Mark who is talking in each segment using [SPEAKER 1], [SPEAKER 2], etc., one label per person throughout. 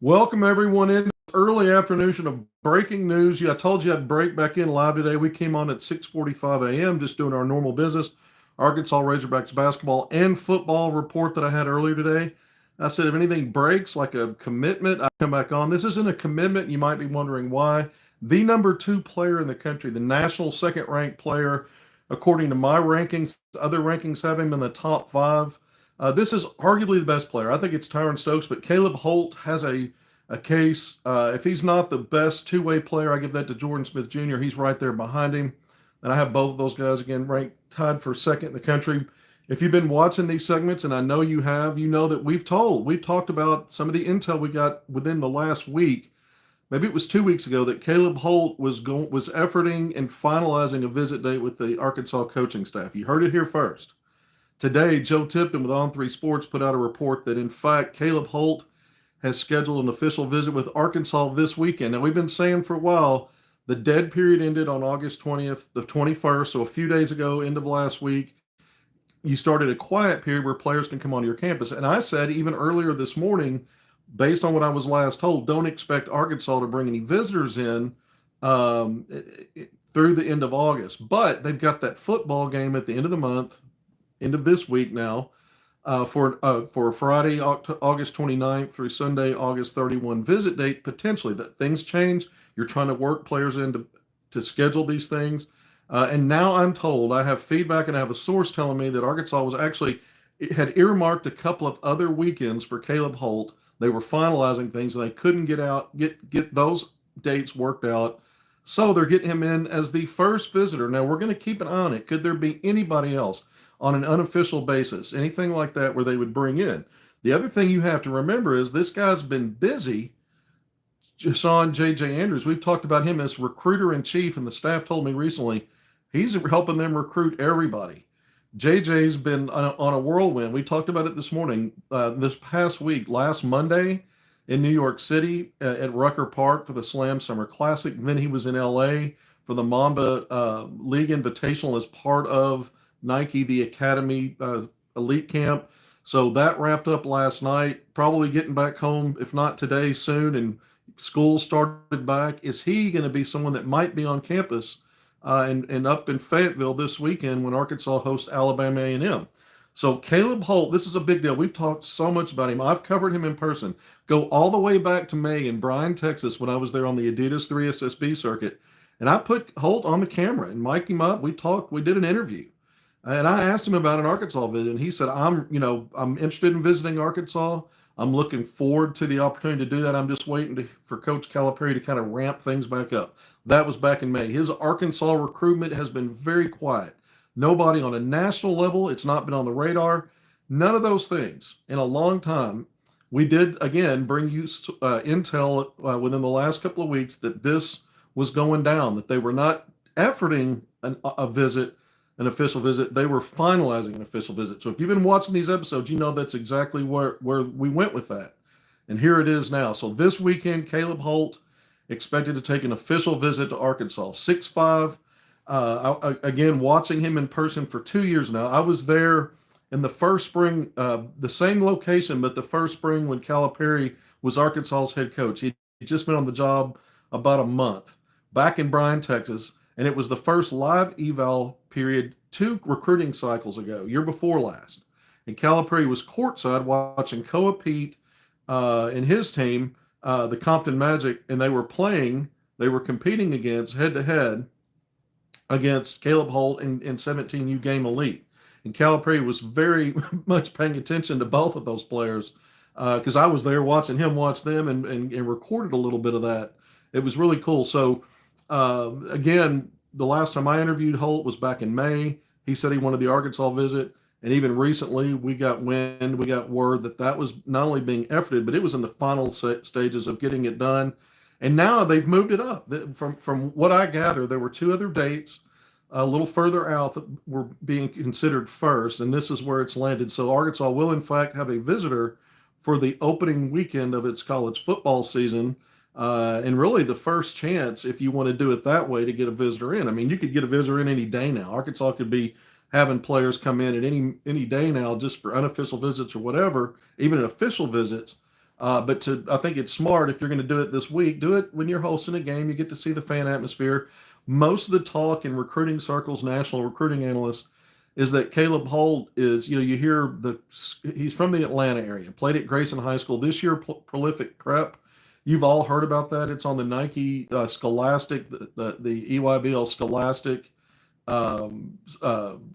[SPEAKER 1] Welcome everyone in this early afternoon edition of breaking news. Yeah, I told you I'd break back in live today. We came on at 6:45 a.m. just doing our normal business. Arkansas Razorbacks basketball and football report that I had earlier today. I said if anything breaks like a commitment, I come back on. This isn't a commitment. You might be wondering why. The number two player in the country, the national second ranked player, according to my rankings, other rankings have him in the top five. This is arguably the best player. I think it's Tyron Stokes, but Caleb Holt has a case. If he's not the best two-way player, I give that to Jordan Smith Jr. He's right there behind him. And I have both of those guys again ranked tied for second in the country. If you've been watching these segments, and I know you have, you know that we've talked about some of the intel we got within the last week. Maybe it was 2 weeks ago that Caleb Holt was efforting and finalizing a visit date with the Arkansas coaching staff. You heard it here first. Today, Joe Tipton with On3 Sports put out a report that, in fact, Caleb Holt has scheduled an official visit with Arkansas this weekend. Now, we've been saying for a while the dead period ended on August 20th, the 21st, so a few days ago, end of last week. You started a quiet period where players can come onto your campus. And I said even earlier this morning, based on what I was last told, don't expect Arkansas to bring any visitors in through the end of August. But they've got that football game at the end of the month, end of this week now, for Friday, August 29th through Sunday, August 31 visit date, potentially. That things change. You're trying to work players in to schedule these things. And now I'm told, I have feedback and I have a source telling me that Arkansas was actually, it had earmarked a couple of other weekends for Caleb Holt. They were finalizing things and they couldn't get those dates worked out. So they're getting him in as the first visitor. Now we're going to keep an eye on it. Could there be anybody else on an unofficial basis, anything like that where they would bring in? The other thing you have to remember is this guy's been busy. Sean J.J. Andrews, we've talked about him as recruiter in chief, and the staff told me recently he's helping them recruit everybody. JJ's been on a whirlwind. We talked about it this morning, this past week, last Monday in New York City at Rucker Park for the Slam Summer Classic. And then he was in LA for the Mamba League Invitational as part of Nike, the Academy Elite Camp. So that wrapped up last night, probably getting back home, if not today, soon. And school started back. Is he going to be someone that might be on campus and up in Fayetteville this weekend when Arkansas hosts Alabama A&M? So Caleb Holt, this is a big deal. We've talked so much about him. I've covered him in person. Go all the way back to May in Bryan, Texas, when I was there on the Adidas 3SSB circuit. And I put Holt on the camera and mic'd him up. We talked, we did an interview. And I asked him about an Arkansas visit, and he said, I'm interested in visiting Arkansas. I'm looking forward to the opportunity to do that. I'm just waiting for Coach Calipari to kind of ramp things back up. That was back in May. His Arkansas recruitment has been very quiet. Nobody on a national level. It's not been on the radar. None of those things in a long time. We did, again, bring you intel within the last couple of weeks that this was going down, that they were not efforting a visit, an official visit. They were finalizing an official visit. So if you've been watching these episodes, you know that's exactly where we went with that. And here it is now. So this weekend, Caleb Holt expected to take an official visit to Arkansas. 6'5". Again, watching him in person for 2 years now. I was there in the first spring, the same location, but the first spring when Calipari was Arkansas's head coach. He'd just been on the job about a month back in Bryan, Texas. And it was the first live eval period 2 recruiting cycles ago, year before last. And Calipari was courtside watching Koa Pete and his team, the Compton Magic, and they were competing against head-to-head against Caleb Holt and 17U Game Elite. And Calipari was very much paying attention to both of those players because I was there watching him watch them and recorded a little bit of that. It was really cool. So, again, the last time I interviewed Holt was back in May. He said he wanted the Arkansas visit. And even recently, we got word that was not only being efforted, but it was in the final stages of getting it done. And now they've moved it up. From what I gather, there were 2 other dates a little further out that were being considered first, and this is where it's landed. So Arkansas will, in fact, have a visitor for the opening weekend of its college football season. And really the first chance, if you want to do it that way, to get a visitor in. I mean, you could get a visitor in any day now. Arkansas could be having players come in at any day now just for unofficial visits or whatever, even official visits. I think it's smart if you're going to do it this week, do it when you're hosting a game. You get to see the fan atmosphere. Most of the talk in recruiting circles, national recruiting analysts, is that Caleb Holt is, you hear he's from the Atlanta area, played at Grayson High School this year, prolific prep. You've all heard about that. It's on the Nike Scholastic, the EYBL Scholastic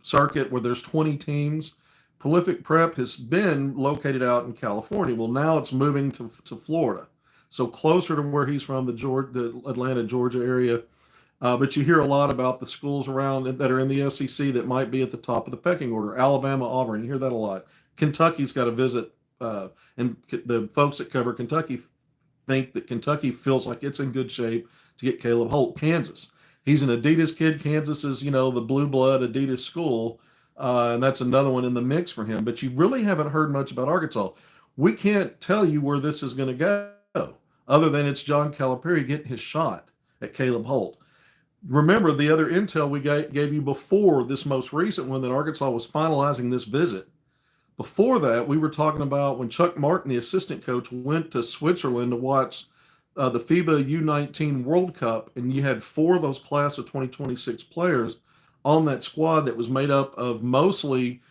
[SPEAKER 1] circuit where there's 20 teams. Prolific Prep has been located out in California. Well, now it's moving to Florida, so closer to where he's from, the Atlanta, Georgia area. But you hear a lot about the schools around that are in the SEC that might be at the top of the pecking order. Alabama, Auburn, you hear that a lot. Kentucky's got a visit, and the folks that cover Kentucky think that Kentucky feels like it's in good shape to get Caleb Holt. Kansas, he's an Adidas kid. Kansas is, the blue blood Adidas school, and that's another one in the mix for him. But you really haven't heard much about Arkansas. We can't tell you where this is going to go, other than it's John Calipari getting his shot at Caleb Holt. Remember the other intel we gave you before this most recent one, that Arkansas was finalizing this visit. Before that, we were talking about when Chuck Martin, the assistant coach, went to Switzerland to watch the FIBA U19 World Cup, and you had 4 of those class of 2026 players on that squad that was made up of mostly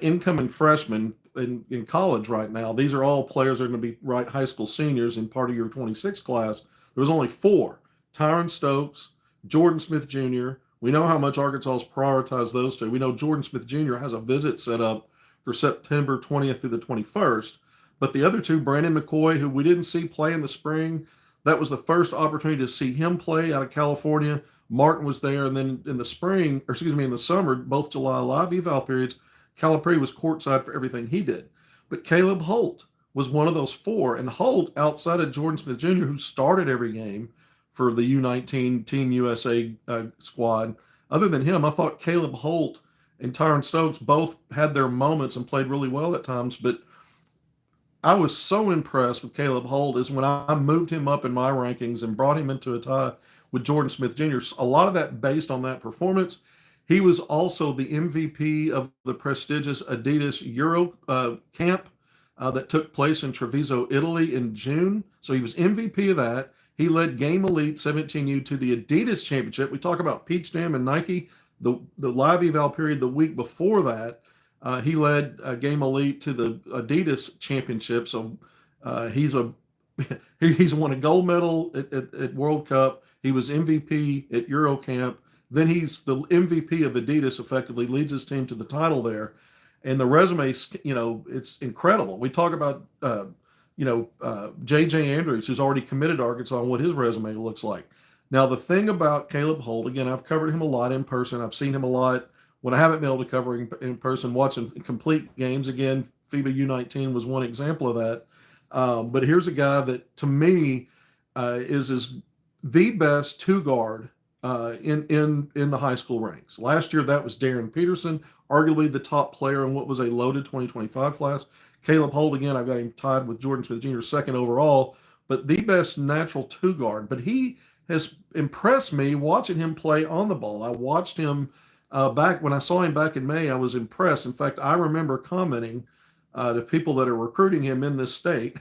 [SPEAKER 1] incoming freshmen in college right now. These are all players that are going to be high school seniors in part of your 26 class. There was only 4: Tyron Stokes, Jordan Smith Jr. We know how much Arkansas has prioritized those two. We know Jordan Smith Jr. has a visit set up for September 20th through the 21st. But the other 2, Brandon McCoy, who we didn't see play in the spring, that was the first opportunity to see him play out of California. Martin was there, and then in the summer, both July live eval periods, Calipari was courtside for everything he did. But Caleb Holt was one of those 4, and Holt, outside of Jordan Smith Jr., who started every game for the U19 Team USA squad, other than him, I thought Caleb Holt and Tyron Stokes both had their moments and played really well at times. But I was so impressed with Caleb Holt is when I moved him up in my rankings and brought him into a tie with Jordan Smith Jr. A lot of that based on that performance. He was also the MVP of the prestigious Adidas Euro camp that took place in Treviso, Italy in June. So he was MVP of that. He led Game Elite 17U to the Adidas Championship. We talk about Peach Jam and Nike. The live eval period the week before that, he led Game Elite to the Adidas Championship. So he's won a gold medal at World Cup. He was MVP at Eurocamp. Then he's the MVP of Adidas, effectively leads his team to the title there. And the resume, it's incredible. We talk about J.J. Andrews, who's already committed to Arkansas, and what his resume looks like. Now, the thing about Caleb Holt, again, I've covered him a lot in person. I've seen him a lot when I haven't been able to cover him in person, watching complete games. Again, FIBA U19 was one example of that. But here's a guy that, to me, is the best 2-guard in the high school ranks. Last year, that was Darren Peterson, arguably the top player in what was a loaded 2025 class. Caleb Holt, again, I've got him tied with Jordan Smith Jr. second overall, but the best natural 2-guard. But he has impressed me watching him play on the ball. I watched him back when I saw him back in May. I was impressed. In fact, I remember commenting to people that are recruiting him in this state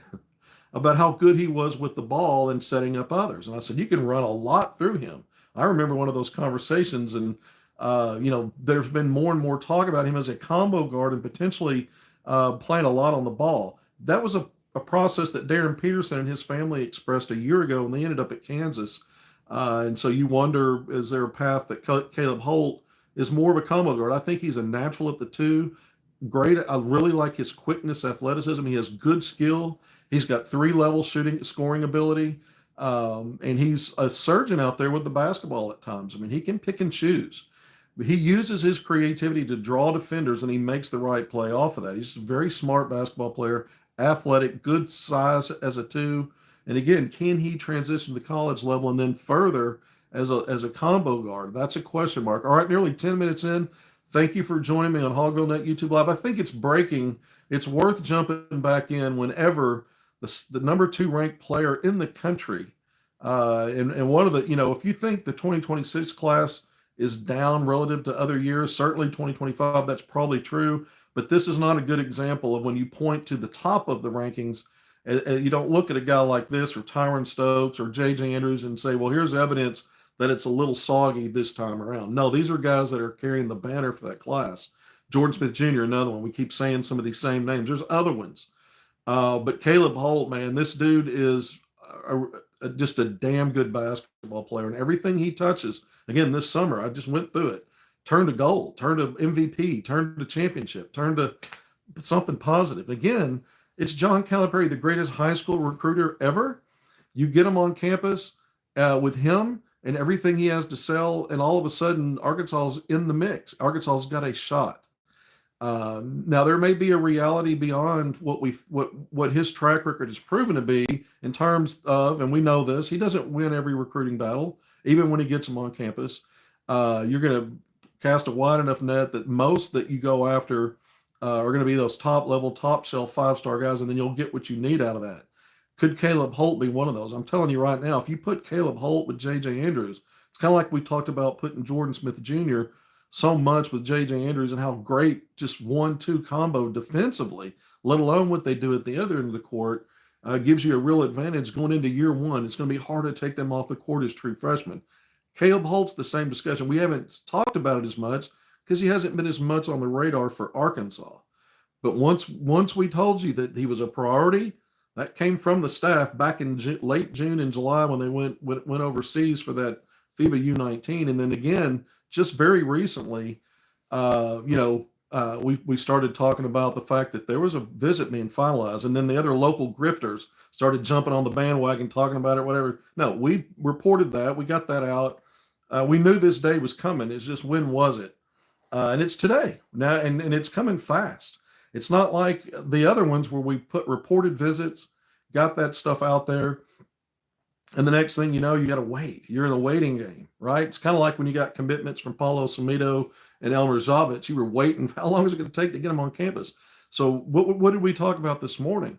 [SPEAKER 1] about how good he was with the ball and setting up others. And I said, you can run a lot through him. I remember one of those conversations, and there's been more and more talk about him as a combo guard and potentially playing a lot on the ball. That was a process that Darren Peterson and his family expressed a year ago when they ended up at Kansas. And so you wonder, is there a path that Caleb Holt is more of a combo guard? I think he's a natural at the 2. Great. I really like his quickness, athleticism. He has good skill. He's got 3-level scoring ability. And he's a surgeon out there with the basketball at times. I mean, he can pick and choose. He uses his creativity to draw defenders, and he makes the right play off of that. He's a very smart basketball player, athletic, good size as a 2. And again, can he transition to the college level and then further as a combo guard? That's a question mark. All right, nearly 10 minutes in. Thank you for joining me on HogvilleNET YouTube Live. I think it's breaking. It's worth jumping back in whenever the number 2 ranked player in the country, and one of the, if you think the 2026 class is down relative to other years, certainly 2025, that's probably true. But this is not a good example of when you point to the top of the rankings And you don't look at a guy like this or Tyron Stokes or J.J. Andrews and say, well, here's evidence that it's a little soggy this time around. No, these are guys that are carrying the banner for that class. Jordan Smith Jr., another one. We keep saying some of these same names. There's other ones. But Caleb Holt, man, this dude is just a damn good basketball player. And everything he touches, again, this summer, I just went through it, turned to gold, turned to MVP, turned to championship, turned to something positive. Again, it's John Calipari, the greatest high school recruiter ever. You get him on campus with him and everything he has to sell, and all of a sudden, Arkansas's in the mix. Arkansas's got a shot. Now there may be a reality beyond what his track record has proven to be in terms of, and we know this, he doesn't win every recruiting battle, even when he gets them on campus. You're going to cast a wide enough net that most that you go after are going to be those top level, top shelf 5-star guys, and then you'll get what you need out of that. Could Caleb Holt be one of those? I'm telling you right now, if you put Caleb Holt with J.J. Andrews, it's kind of like we talked about putting Jordan Smith Jr. so much with J.J. Andrews and how great just 1-2 combo defensively, let alone what they do at the other end of the court, gives you a real advantage going into year one. It's going to be hard to take them off the court as true freshmen. Caleb Holt's the same discussion. We haven't talked about it as much because he hasn't been as much on the radar for Arkansas. But once we told you that he was a priority, that came from the staff back in late June and July when they went overseas for that FIBA U19. And then again, just very recently, we started talking about the fact that there was a visit being finalized, and then the other local grifters started jumping on the bandwagon, talking about it, whatever. No, we reported that. We got that out. We knew this day was coming. It's just, when was it? And it's today now, and it's coming fast. It's not like the other ones where we put reported visits, got that stuff out there, and the next thing you know, you got to wait. You're in the waiting game, right? It's kind of like when you got commitments from Paulo Samito and Elmer Zavich. You were waiting. How long is it going to take to get them on campus? So what did we talk about this morning?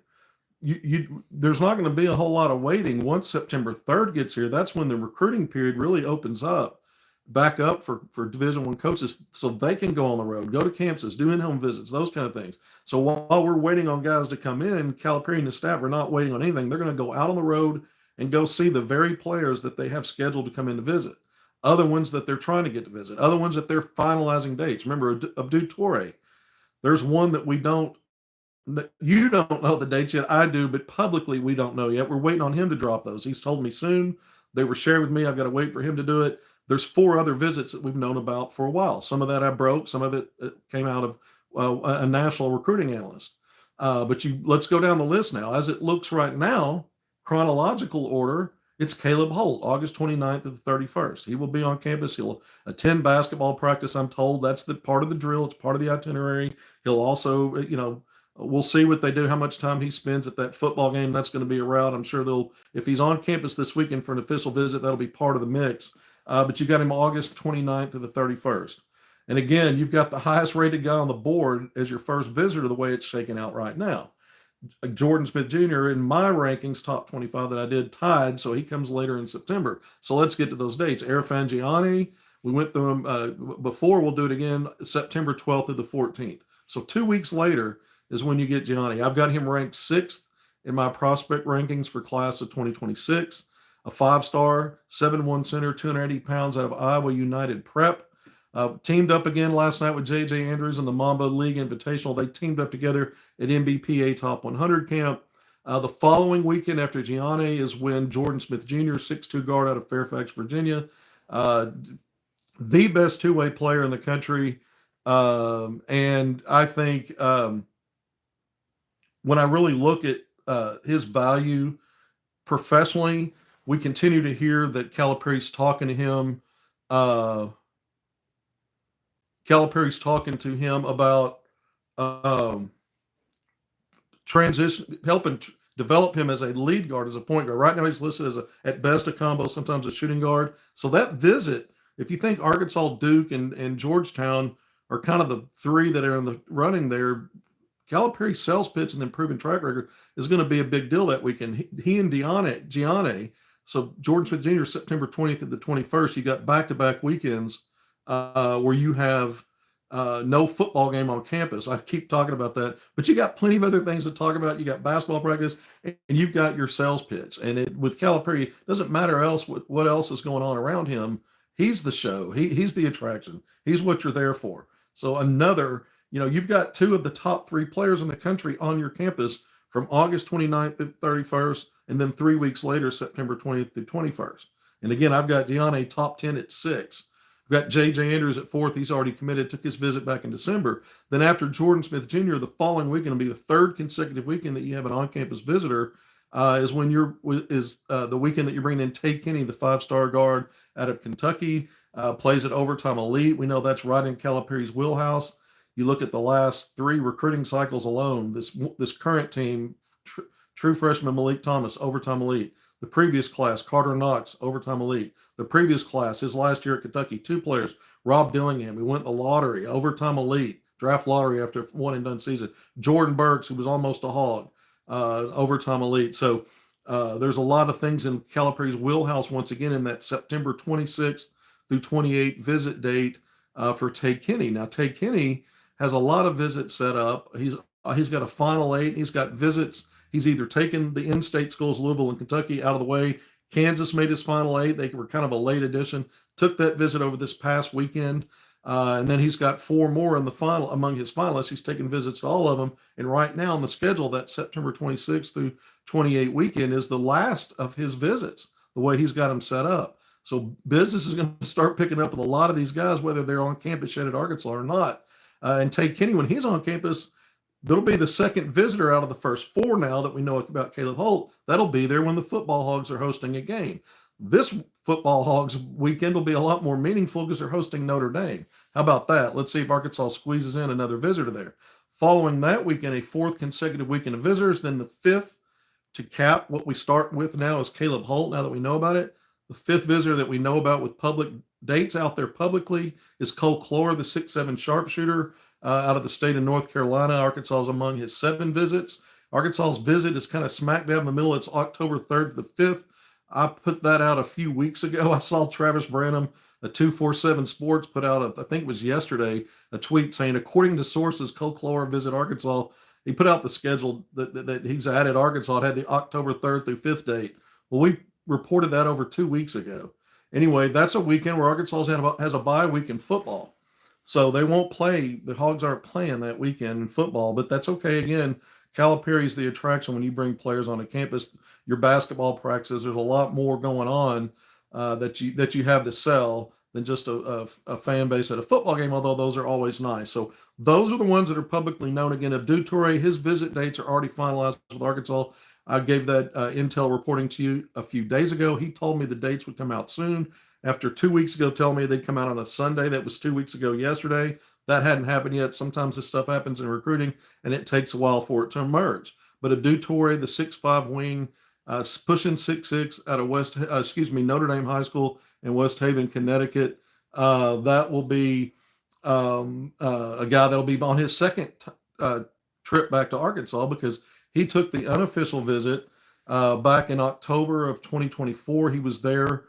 [SPEAKER 1] There's not going to be a whole lot of waiting. Once September 3rd gets here, that's when the recruiting period really opens up, back up for Division I coaches, so they can go on the road, go to campuses, do in-home visits, those kind of things. So while we're waiting on guys to come in, Calipari and the staff are not waiting on anything. They're going to go out on the road and go see the very players that they have scheduled to come in to visit, other ones that they're trying to get to visit, other ones that they're finalizing dates. Remember, Abdou Toure, there's one that you don't know the dates yet. I do, but publicly we don't know yet. We're waiting on him to drop those. He's told me soon. They were shared with me. I've got to wait for him to do it. There's 4 other visits that we've known about for a while. Some of that I broke. Some of it came out of a national recruiting analyst. But let's go down the list now. As it looks right now, chronological order, it's Caleb Holt, August 29th to the 31st. He will be on campus. He'll attend basketball practice. I'm told that's the part of the drill. It's part of the itinerary. He'll also, we'll see what they do, how much time he spends at that football game. That's going to be a route. I'm sure if he's on campus this weekend for an official visit, that'll be part of the mix. But you got him August 29th to the 31st. And again, you've got the highest rated guy on the board as your first visitor the way it's shaking out right now. Jordan Smith Jr. in my rankings, top 25 that I did, tied, so he comes later in September. So let's get to those dates. Irfan Gianni, we went through them before. We'll do it again, September 12th to the 14th. So 2 weeks later is when you get Gianni. I've got him ranked 6th in my prospect rankings for class of 2026. A 5-star, 7'1" center, 280 pounds out of Iowa United Prep. Teamed up again last night with J.J. Andrews in the Mambo League Invitational. They teamed up together at NBPA Top 100 camp. The following weekend after Gianni is when Jordan Smith Jr., 6'2" guard out of Fairfax, Virginia, the best two-way player in the country. And I think when I really look at his value professionally, we continue to hear that Calipari's talking to him. Calipari's talking to him about transition, helping develop him as a lead guard, as a point guard. Right now he's listed as at best a combo, sometimes a shooting guard. So that visit, if you think Arkansas, Duke, and Georgetown are kind of the 3 that are in the running there, Calipari's sales pitch and improving track record is going to be a big deal that weekend. He and Gianni, so Jordan Smith Jr., September 20th to the 21st, you got back-to-back weekends where you have no football game on campus. I keep talking about that, but you got plenty of other things to talk about. You got basketball practice, and you've got your sales pitch. And with Calipari, it doesn't matter else what else is going on around him. He's the show. He's the attraction. He's what you're there for. So you've got two of the top three players in the country on your campus from August 29th to 31st, and then 3 weeks later, September 20th through 21st. And again, I've got Deontay top 10 at 6. We've got J.J. Andrews at 4th. He's already committed, took his visit back in December. Then after Jordan Smith Jr., the following weekend will be the third consecutive weekend that you have an on-campus visitor, is the weekend that you're bringing in Tay Kenny, the 5-star guard out of Kentucky, plays at Overtime Elite. We know that's right in Calipari's wheelhouse. You look at the last 3 recruiting cycles alone, this current team, true freshman Malik Thomas, Overtime Elite. The previous class, Carter Knox, Overtime Elite. The previous class, his last year at Kentucky, 2 players, Rob Dillingham, who went the lottery, Overtime Elite, draft lottery after a one-and-done season. Jordan Burks, who was almost a Hog, Overtime Elite. So there's a lot of things in Calipari's wheelhouse once again in that September 26th through 28th visit date for Tay Kenny. Now, Tay Kenny has a lot of visits set up. He's got a Final 8. He's got visits. He's either taken the in-state schools, Louisville and Kentucky, out of the way. Kansas made his Final 8. They were kind of a late addition. Took that visit over this past weekend. And then he's got 4 more in the final among his finalists. He's taken visits to all of them. And right now on the schedule, that September 26th through 28 weekend is the last of his visits, the way he's got them set up. So business is going to start picking up with a lot of these guys, whether they're on campus yet at Arkansas or not. And Tay Kenny, when he's on campus, that'll be the second visitor out of the first 4 now that we know about Caleb Holt. That'll be there when the football Hogs are hosting a game. This football Hogs weekend will be a lot more meaningful because they're hosting Notre Dame. How about that? Let's see if Arkansas squeezes in another visitor there. Following that weekend, a 4th consecutive weekend of visitors. Then the 5th to cap what we start with now is Caleb Holt, now that we know about it. The 5th visitor that we know about with public dates out there publicly is Cole Clore, the 6'7" sharpshooter out of the state of North Carolina. Arkansas is among his 7 visits. Arkansas's visit is kind of smack dab in the middle. It's October 3rd to the 5th. I put that out a few weeks ago. I saw Travis Branham, a 247 Sports, put out, I think it was yesterday, a tweet saying, according to sources, Cole Clore visit Arkansas. He put out the schedule that he's at Arkansas. It had the October 3rd through 5th date. Well, we reported that over 2 weeks ago. Anyway, that's a weekend where Arkansas has a bye week in football. So they won't play. The Hogs aren't playing that weekend in football, but that's okay. Again, Calipari's the attraction when you bring players on a campus. Your basketball practices, there's a lot more going on that you have to sell than just a fan base at a football game, although those are always nice. So those are the ones that are publicly known. Again, Abdou Toure, his visit dates are already finalized with Arkansas. I gave that intel reporting to you a few days ago. He told me the dates would come out soon. After 2 weeks ago, telling me they'd come out on a Sunday. That was 2 weeks ago yesterday. That hadn't happened yet. Sometimes this stuff happens in recruiting, and it takes a while for it to emerge. But Abdou Toure, the 6'5" wing, pushing 6'6" out of Notre Dame High School in West Haven, Connecticut. That will be a guy that'll be on his second trip back to Arkansas because he took the unofficial visit back in October of 2024. He was there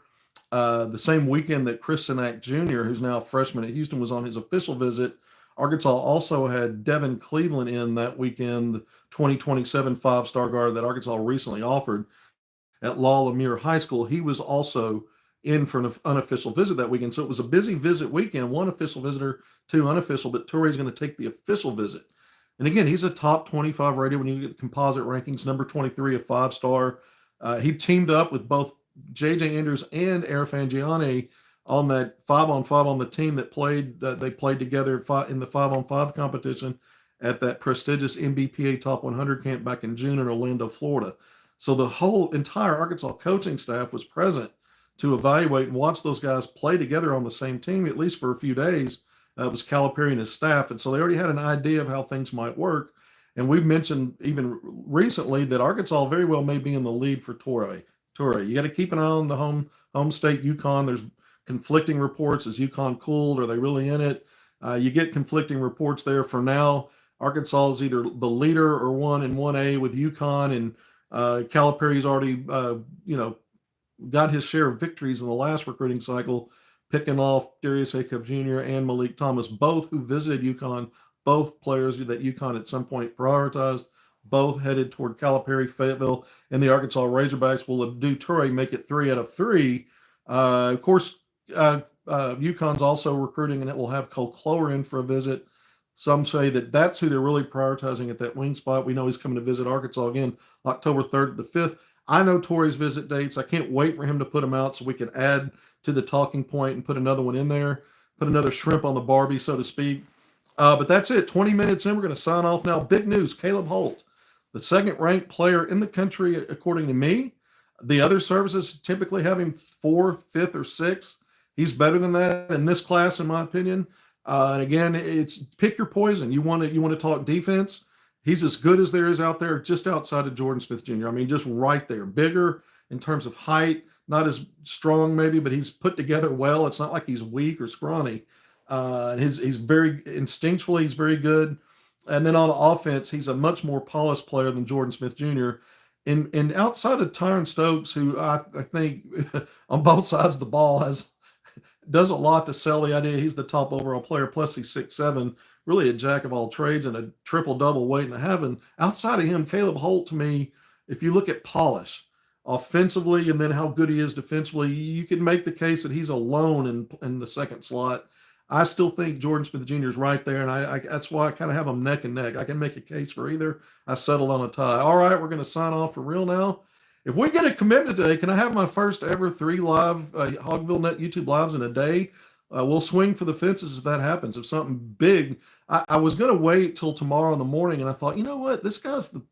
[SPEAKER 1] the same weekend that Chris Sinak Jr., who's now a freshman at Houston, was on his official visit. Arkansas also had Devin Cleveland in that weekend, the 2027 5-star guard that Arkansas recently offered at La Lemire High School. He was also in for an unofficial visit that weekend. So it was a busy visit weekend, 1 official visitor, 2 unofficial, but Toure's going to take the official visit. And again, he's a top 25 rated when you get the composite rankings, number 23, a 5-star. He teamed up with both J.J. Andrews and Erfan Gianni on that 5-on-5 on the team that they played together in the 5-on-5 competition at that prestigious MBPA Top 100 camp back in June in Orlando, Florida. So the whole entire Arkansas coaching staff was present to evaluate and watch those guys play together on the same team, at least for a few days. It was Calipari and his staff. And so they already had an idea of how things might work. And we've mentioned even recently that Arkansas very well may be in the lead for Toure. You got to keep an eye on the home state, UConn. There's conflicting reports. Is UConn cooled? Are they really in it? You get conflicting reports there. For now, Arkansas is either the leader or 1 in 1A with UConn, and Calipari's already got his share of victories in the last recruiting cycle. picking off Darius Acuff Jr. and Malik Thomas, both who visited UConn, both players that UConn at some point prioritized, both headed toward Calipari, Fayetteville, and the Arkansas Razorbacks. Will Abdu Toure make it 3 out of 3? Of course, UConn's also recruiting, and it will have Cole Clower in for a visit. Some say that that's who they're really prioritizing at that wing spot. We know he's coming to visit Arkansas again, October 3rd to the 5th. I know Torrey's visit dates. I can't wait for him to put them out so we can add to the talking point and put another one in there, put another shrimp on the Barbie, so to speak. But that's it. 20 minutes in, we're going to sign off now. Big news, Caleb Holt, the second-ranked player in the country, according to me. The other services typically have him 4th, 5th, or 6th. He's better than that in this class, in my opinion. And again, it's pick your poison. You want to talk defense. He's as good as there is out there, just outside of Jordan Smith Jr. I mean, just right there. Bigger in terms of height, not as strong maybe, but he's put together well. It's not like he's weak or scrawny. And he's very instinctually, he's very good. And then on offense, he's a much more polished player than Jordan Smith Jr. And outside of Tyron Stokes, who I think on both sides of the ball does a lot to sell the idea he's the top overall player, plus he's 6'7", really a jack of all trades and a triple-double waiting to happen. Outside of him, Caleb Holt, to me, if you look at polish offensively and then how good he is defensively, you can make the case that he's alone in the second slot. I still think Jordan Smith Jr. is right there, and I that's why I kind of have them neck and neck. I can make a case for either. I settled on a tie. All right, we're going to sign off for real now. If we get a commitment today, can I have my first ever 3 live HogvilleNET YouTube lives in a day? We'll swing for the fences if that happens. If something big, I was going to wait till tomorrow in the morning, and I thought, you know what? This guy's the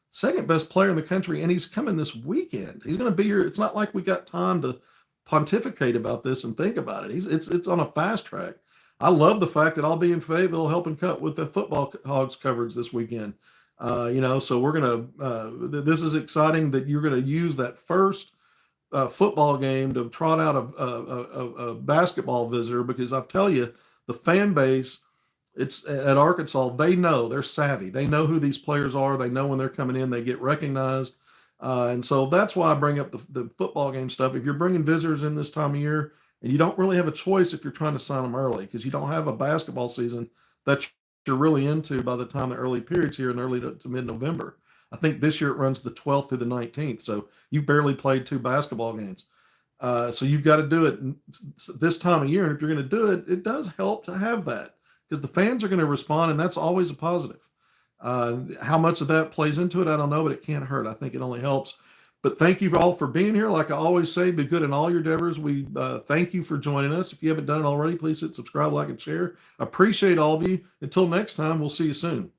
[SPEAKER 1] second best player in the country, and he's coming this weekend. He's going to be here. It's not like we got time to pontificate about this and think about it. It's on a fast track. I love the fact that I'll be in Fayetteville helping cut with the football Hogs coverage this weekend. So we're going to, this is exciting that you're going to use that first football game to trot out a basketball visitor, because I'll tell you, the fan base, it's at Arkansas, they know, they're savvy. They know who these players are. They know when they're coming in, they get recognized. And so that's why I bring up the football game stuff. If you're bringing visitors in this time of year, and you don't really have a choice if you're trying to sign them early, because you don't have a basketball season that you're really into by the time the early periods here in early to mid-November. I think this year it runs the 12th through the 19th, so you've barely played 2 basketball games. So you've got to do it this time of year, and if you're going to do it, it does help to have that, because the fans are going to respond, and that's always a positive. How much of that plays into it, I don't know, but it can't hurt. I think it only helps. But thank you all for being here. Like I always say, be good in all your endeavors. We thank you for joining us. If you haven't done it already, please hit subscribe, like, and share. Appreciate all of you. Until next time, we'll see you soon.